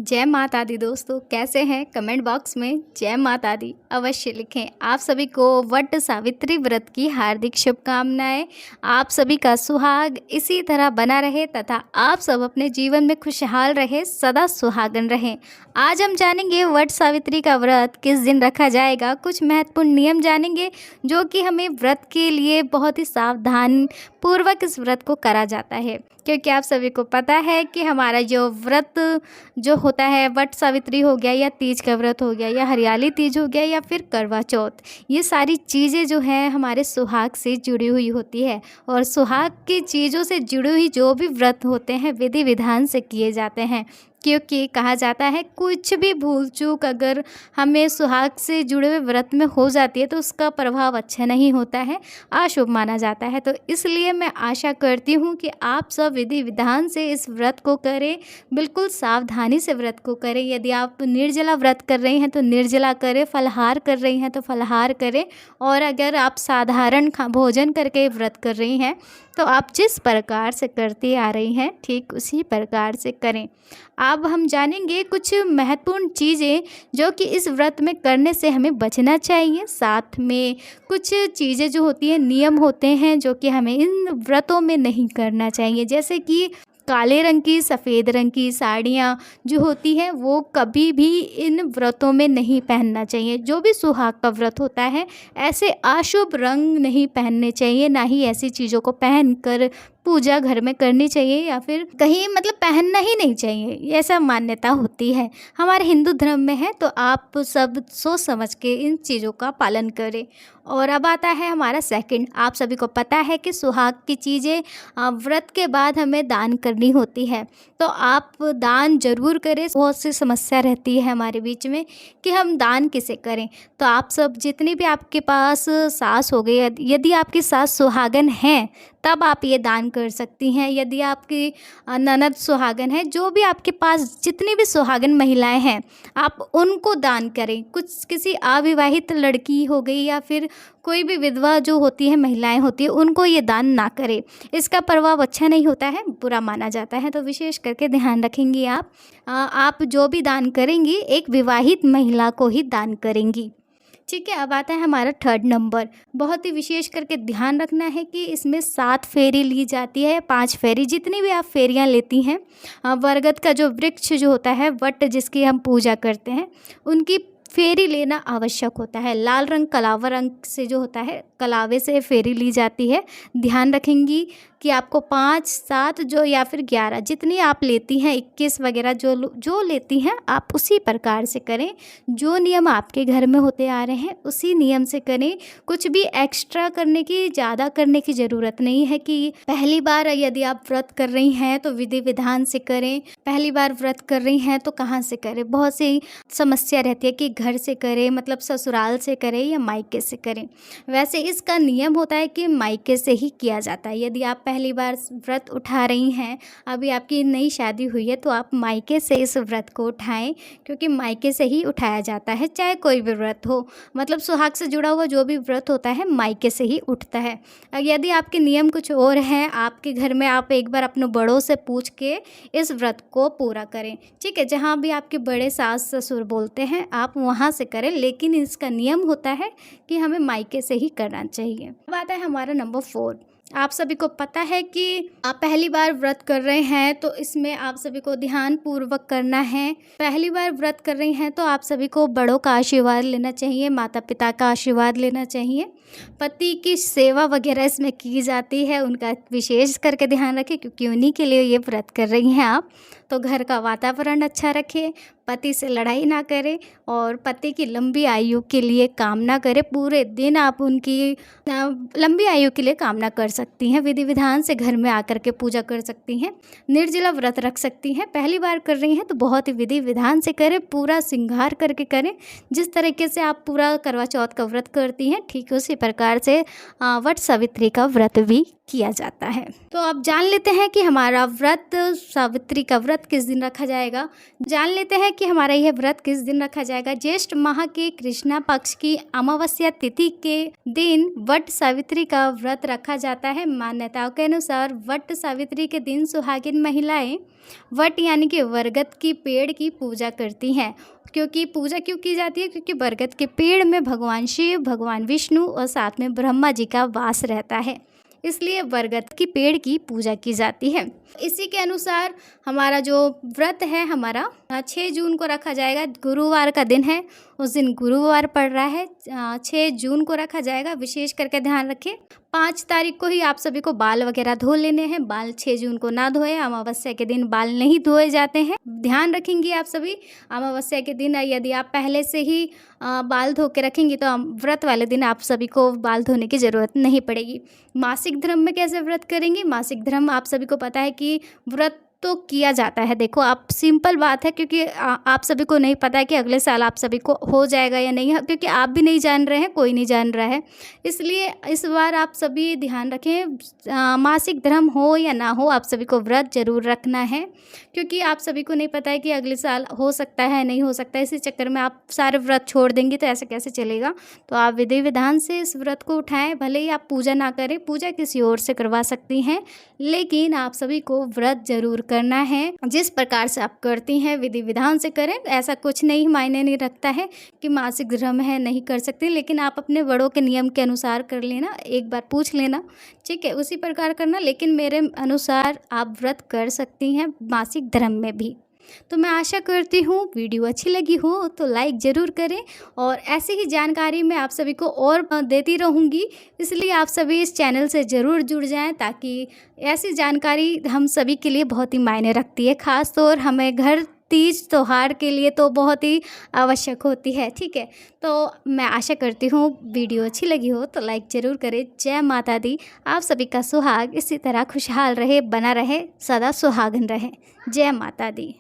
जय माता दी दोस्तों, कैसे हैं? कमेंट बॉक्स में जय माता दी अवश्य लिखें। आप सभी को वट सावित्री व्रत की हार्दिक शुभकामनाएं। आप सभी का सुहाग इसी तरह बना रहे तथा आप सब अपने जीवन में खुशहाल रहे, सदा सुहागन रहें। आज हम जानेंगे वट सावित्री का व्रत किस दिन रखा जाएगा। कुछ महत्वपूर्ण नियम जानेंगे जो कि हमें व्रत के लिए बहुत ही सावधान पूर्वक इस व्रत को करा जाता है, क्योंकि आप सभी को पता है कि हमारा जो व्रत जो होता है, वट सावित्री हो गया या तीज का व्रत हो गया या हरियाली तीज हो गया या फिर करवा चौथ, ये सारी चीज़ें जो हैं हमारे सुहाग से जुड़ी हुई होती है। और सुहाग की चीज़ों से जुड़ी हुई जो भी व्रत होते हैं विधि विधान से किए जाते हैं, क्योंकि कहा जाता है कुछ भी भूल चूक अगर हमें सुहाग से जुड़े हुए व्रत में हो जाती है तो उसका प्रभाव अच्छा नहीं होता है, अशुभ माना जाता है। तो इसलिए मैं आशा करती हूँ कि आप सब विधि विधान से इस व्रत को करें, बिल्कुल सावधानी से व्रत को करें। यदि आप निर्जला व्रत कर रही हैं तो निर्जला करें, फलाहार कर रही हैं तो फलाहार करें, और अगर आप साधारण भोजन करके व्रत कर रही हैं तो आप जिस प्रकार से करती आ रही हैं ठीक उसी प्रकार से करें। अब हम जानेंगे कुछ महत्वपूर्ण चीज़ें जो कि इस व्रत में करने से हमें बचना चाहिए। साथ में कुछ चीज़ें जो होती हैं, नियम होते हैं जो कि हमें इन व्रतों में नहीं करना चाहिए, जैसे कि काले रंग की, सफ़ेद रंग की साड़ियाँ जो होती हैं वो कभी भी इन व्रतों में नहीं पहनना चाहिए। जो भी सुहाग का व्रत होता है ऐसे अशुभ रंग नहीं पहनने चाहिए, ना ही ऐसी चीज़ों को पहनकर पूजा घर में करनी चाहिए या फिर कहीं पहनना ही नहीं चाहिए, ऐसा मान्यता होती है हमारे हिंदू धर्म में है। तो आप सब सोच समझ के इन चीज़ों का पालन करें। और अब आता है हमारा सेकंड। आप सभी को पता है कि सुहाग की चीज़ें व्रत के बाद हमें दान करनी होती है, तो आप दान जरूर करें। बहुत सी समस्या रहती है हमारे बीच में कि हम दान किसे करें। तो आप सब जितनी भी आपके पास सास हो गई, यदि आपकी सास सुहागन हैं तब आप ये दान कर सकती हैं। यदि आपकी ननद सुहागन है, जो भी आपके पास जितनी भी सुहागन महिलाएं हैं आप उनको दान करें। कुछ किसी अविवाहित लड़की हो गई या फिर कोई भी विधवा जो होती है महिलाएं होती है उनको ये दान ना करें, इसका प्रभाव अच्छा नहीं होता है, बुरा माना जाता है। तो विशेष करके ध्यान रखेंगी आप जो भी दान करेंगी एक विवाहित महिला को ही दान करेंगी। ठीक है, अब आता है हमारा थर्ड नंबर। बहुत ही विशेष करके ध्यान रखना है कि इसमें 7 फेरी ली जाती है, 5 फेरी, जितनी भी आप फेरियां लेती हैं। बरगद का जो वृक्ष जो होता है, वट जिसकी हम पूजा करते हैं, उनकी फेरी लेना आवश्यक होता है। लाल रंग कलावा रंग से जो होता है, कलावे से फेरी ली जाती है। ध्यान रखेंगी कि आपको 5, 7 जो या फिर 11 जितनी आप लेती हैं, 21 वगैरह जो लेती हैं आप उसी प्रकार से करें। जो नियम आपके घर में होते आ रहे हैं उसी नियम से करें। कुछ भी एक्स्ट्रा करने की, ज़्यादा करने की ज़रूरत नहीं है कि पहली बार यदि आप व्रत कर रही हैं तो विधि विधान से करें, पहली बार व्रत कर रही हैं तो कहाँ से करें। बहुत सी समस्या रहती है कि घर से करें, ससुराल से करें या मायके से करें। वैसे इसका नियम होता है कि मायके से ही किया जाता है। यदि आप पहली बार व्रत उठा रही हैं, अभी आपकी नई शादी हुई है, तो आप मायके से इस व्रत को उठाएं, क्योंकि मायके से ही उठाया जाता है। चाहे कोई भी व्रत हो, सुहाग से जुड़ा हुआ जो भी व्रत होता है मायके से ही उठता है। यदि आपके नियम कुछ और हैं आपके घर में, आप एक बार अपने बड़ों से पूछ के इस व्रत को पूरा करें। ठीक है, जहाँ भी आपके बड़े सास ससुर बोलते हैं आप वहाँ से करें, लेकिन इसका नियम होता है कि हमें मायके से ही करना चाहिए। अब आता है हमारा नंबर 4। आप सभी को पता है कि आप पहली बार व्रत कर रहे हैं तो इसमें आप सभी को ध्यान पूर्वक करना है। पहली बार व्रत कर रही हैं तो आप सभी को बड़ों का आशीर्वाद लेना चाहिए, माता पिता का आशीर्वाद लेना चाहिए। पति की सेवा वगैरह इसमें की जाती है, उनका विशेष करके ध्यान रखें, क्योंकि उन्हीं के लिए ये व्रत कर रही हैं आप। तो घर का वातावरण अच्छा रखें, पति से लड़ाई ना करें और पति की लंबी आयु के लिए कामना करें। पूरे दिन आप उनकी लंबी आयु के लिए कामना कर सकती हैं। विधि विधान से घर में आकर के पूजा कर सकती हैं, निर्जला व्रत रख सकती हैं। पहली बार कर रही हैं तो बहुत ही विधि विधान से करें, पूरा श्रृंगार करके करें। जिस तरीके से आप पूरा करवा चौथ का व्रत करती हैं ठीक उसी प्रकार से वट सावित्री का व्रत भी किया जाता है। तो अब जान लेते हैं कि हमारा व्रत, सावित्री का व्रत किस दिन रखा जाएगा। जान लेते हैं कि हमारा यह व्रत किस दिन रखा जाएगा। ज्येष्ठ माह के कृष्णा पक्ष की अमावस्या तिथि के दिन वट सावित्री का व्रत रखा जाता है। मान्यताओं के अनुसार वट सावित्री के दिन सुहागिन महिलाएं वट यानी कि बरगद की पेड़ की पूजा करती हैं। क्योंकि पूजा क्यों की जाती है? क्योंकि बरगद के पेड़ में भगवान शिव, भगवान विष्णु और साथ में ब्रह्मा जी का वास रहता है, इसलिए बरगद की पेड़ की पूजा की जाती है। इसी के अनुसार हमारा जो व्रत है हमारा 6 जून को रखा जाएगा। गुरुवार का दिन है, उस दिन गुरुवार पड़ रहा है, 6 जून को रखा जाएगा। विशेष करके ध्यान रखें 5 तारीख को ही आप सभी को बाल वगैरह धो लेने हैं। बाल 6 जून को ना धोए, अमावस्या के दिन बाल नहीं धोए जाते हैं। ध्यान रखेंगे आप सभी। अमावस्या के दिन यदि आप पहले से ही बाल धो के रखेंगी तो व्रत वाले दिन आप सभी को बाल धोने की ज़रूरत नहीं पड़ेगी। मासिक धर्म में कैसे व्रत करेंगे? मासिक धर्म आप सभी को पता है कि व्रत तो किया जाता है। देखो आप, सिंपल बात है, क्योंकि आप सभी को नहीं पता है कि अगले साल आप सभी को हो जाएगा या नहीं, क्योंकि आप भी नहीं जान रहे हैं, कोई नहीं जान रहा है। इसलिए इस बार आप सभी ध्यान रखें, मासिक धर्म हो या ना हो, आप सभी को व्रत जरूर रखना है, क्योंकि आप सभी को नहीं पता है कि अगले साल हो सकता है नहीं हो सकता है। इसी चक्कर में आप सारे व्रत छोड़ देंगे तो ऐसे कैसे चलेगा। तो आप विधि विधान से इस व्रत को उठाएं। भले ही आप पूजा ना करें, पूजा किसी और से करवा सकती हैं, लेकिन आप सभी को व्रत जरूर करना है। जिस प्रकार से आप करती हैं विधि विधान से करें। ऐसा कुछ नहीं मायने नहीं रखता है कि मासिक धर्म है नहीं कर सकते, लेकिन आप अपने बड़ों के नियम के अनुसार कर लेना, एक बार पूछ लेना, ठीक है, उसी प्रकार करना। लेकिन मेरे अनुसार आप व्रत कर सकती हैं मासिक धर्म में भी। तो मैं आशा करती हूँ वीडियो अच्छी लगी हो तो लाइक ज़रूर करें, और ऐसी ही जानकारी मैं आप सभी को और देती रहूँगी, इसलिए आप सभी इस चैनल से ज़रूर जुड़ जाएं, ताकि ऐसी जानकारी हम सभी के लिए बहुत ही मायने रखती है। ख़ास तौर हमें घर तीज त्योहार के लिए तो बहुत ही आवश्यक होती है, ठीक है। तो मैं आशा करती हूँ वीडियो अच्छी लगी हो तो लाइक ज़रूर करें। जय माता दी। आप सभी का सुहाग इसी तरह खुशहाल रहे, बना रहे, सदा सुहागन रहे। जय माता दी।